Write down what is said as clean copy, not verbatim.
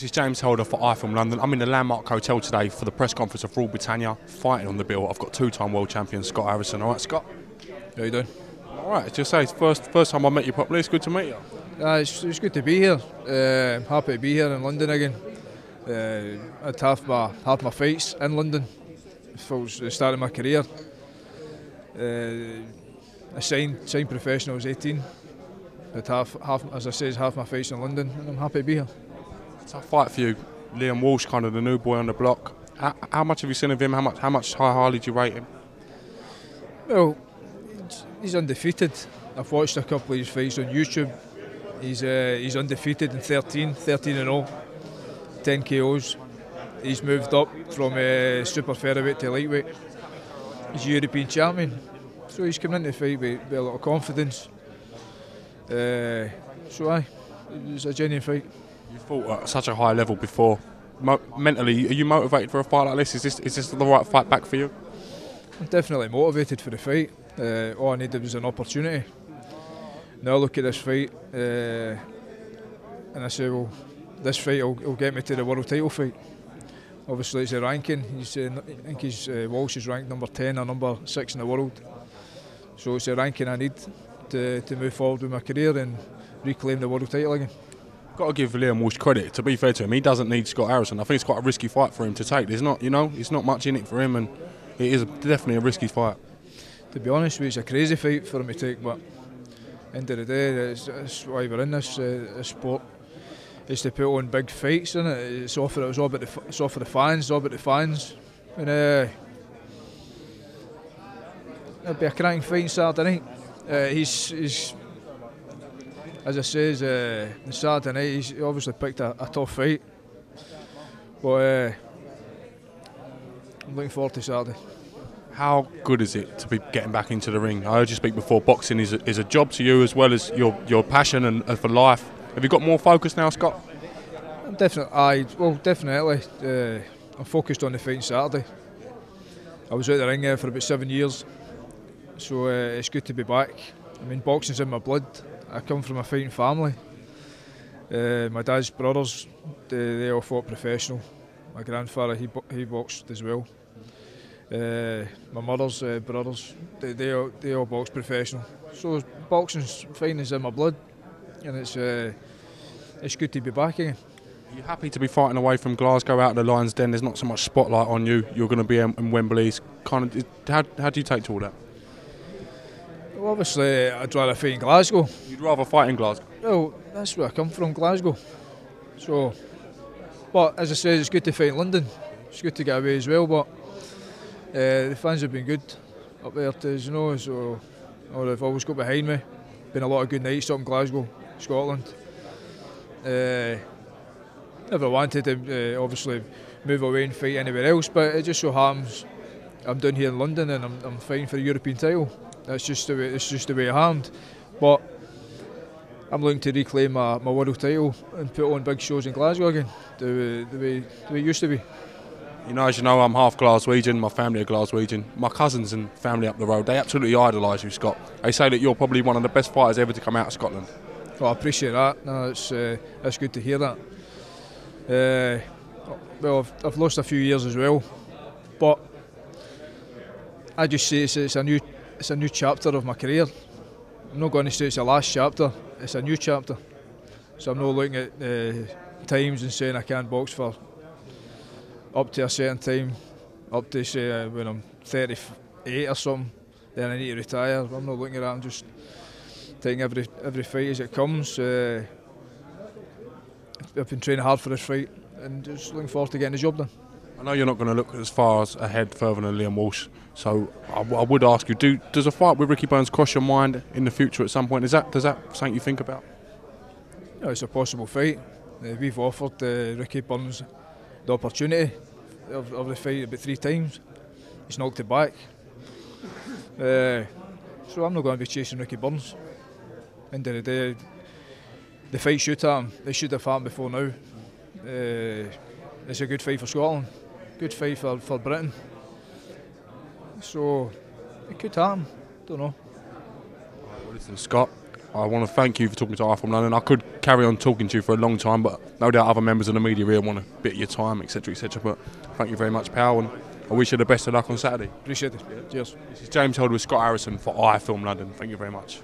This is James Holder for I from London. I'm in the Landmark Hotel today for the press conference of Britannia, fighting on the bill. I've got two-time world champion Scott Harrison. All right, Scott? How you doing? All right, just say it's first time I met you properly. It's good to meet you. It's good to be here. I'm happy to be here in London again. I'd half my fights in London before the start of my career. I signed professional as 18. But half, as I say, half my fights in London, and I'm happy to be here. It's a fight for you. Liam Walsh, kind of the new boy on the block. How much have you seen of him? How much highly do you rate him? Well, he's undefeated. I've watched a couple of his fights on YouTube. He's undefeated in 13-0, 10 KOs. He's moved up from super featherweight to lightweight. He's a European champion, so he's coming into the fight with a lot of confidence. It was a genuine fight. You fought at such a high level before. Mentally, are you motivated for a fight like this? Is this the right fight back for you? I'm definitely motivated for the fight. All I needed was an opportunity. Now I look at this fight and I say, well, this fight will get me to the world title fight. Obviously it's a ranking. I think Walsh is ranked number 10 or number 6 in the world. So it's a ranking I need to move forward with my career and reclaim the world title again. Got to give Liam Walsh credit. To be fair to him, he doesn't need Scott Harrison. I think it's quite a risky fight for him to take. There's not, it's not much in it for him, and it is definitely a risky fight. To be honest with you, it's a crazy fight for him to take, but end of the day, that's why we're in this sport. It's to put on big fights, isn't it? It's all for the fans. It's all about the fans. And it'll be a cracking fight on Saturday night. He's as I says, on Saturday night, he's obviously picked a tough fight, but I'm looking forward to Saturday. How good is it to be getting back into the ring? I heard you speak before. Boxing is a job to you as well as your passion and for life. Have you got more focus now, Scott? Definitely. I'm focused on the fight on Saturday. I was out the ring for about 7 years, so it's good to be back. I mean, boxing's in my blood. I come from a fighting family. My dad's brothers, they all fought professional. My grandfather, he boxed as well. My mother's brothers, they all boxed professional. So fighting is in my blood, and it's good to be back again. Are you happy to be fighting away from Glasgow out of the Lions Den? There's not so much spotlight on you. You're going to be in Wembley. How do you take to all that? Well, obviously, I'd rather fight in Glasgow. You'd rather fight in Glasgow? Well, that's where I come from, Glasgow. So, but as I said, it's good to fight in London. It's good to get away as well, but the fans have been good up there, as you know, so they've always got behind me. Been a lot of good nights up in Glasgow, Scotland. Never wanted to obviously move away and fight anywhere else, but it just so happens I'm down here in London and I'm fighting for the European title. That's just the way. It's just the way it happened. But I'm looking to reclaim my world title and put on big shows in Glasgow again, the way it used to be. As you know, I'm half Glaswegian. My family are Glaswegian. My cousins and family up the road, they absolutely idolise you, Scott. They say that you're probably one of the best fighters ever to come out of Scotland. Well, I appreciate that. No, it's good to hear that. Well, I've lost a few years as well, but I just say it's a new chapter of my career. I'm not going to say it's the last chapter. It's a new chapter. So I'm not looking at times and saying I can't box for up to a certain time, up to say when I'm 38 or something, then I need to retire. I'm not looking at that. I'm just taking every fight as it comes. I've been training hard for this fight and just looking forward to getting the job done. I know you're not going to look as far ahead further than Liam Walsh, so I would ask you, does a fight with Ricky Burns cross your mind in the future at some point? Does that something you think about? Yeah, it's a possible fight. We've offered Ricky Burns the opportunity of the fight about 3 times. He's knocked it back. So I'm not going to be chasing Ricky Burns. End of the day, the fight should happen. They should have happened before now. It's a good fight for Scotland. Good fight for Britain. So it could happen. Don't know. Well, listen, Scott, I want to thank you for talking to I from London. I could carry on talking to you for a long time, but no doubt other members of the media here want a bit of your time, etc., etc. But thank you very much, pal, and I wish you the best of luck on Saturday. Appreciate it. Cheers. This is James Hold with Scott Harrison for I Film London. Thank you very much.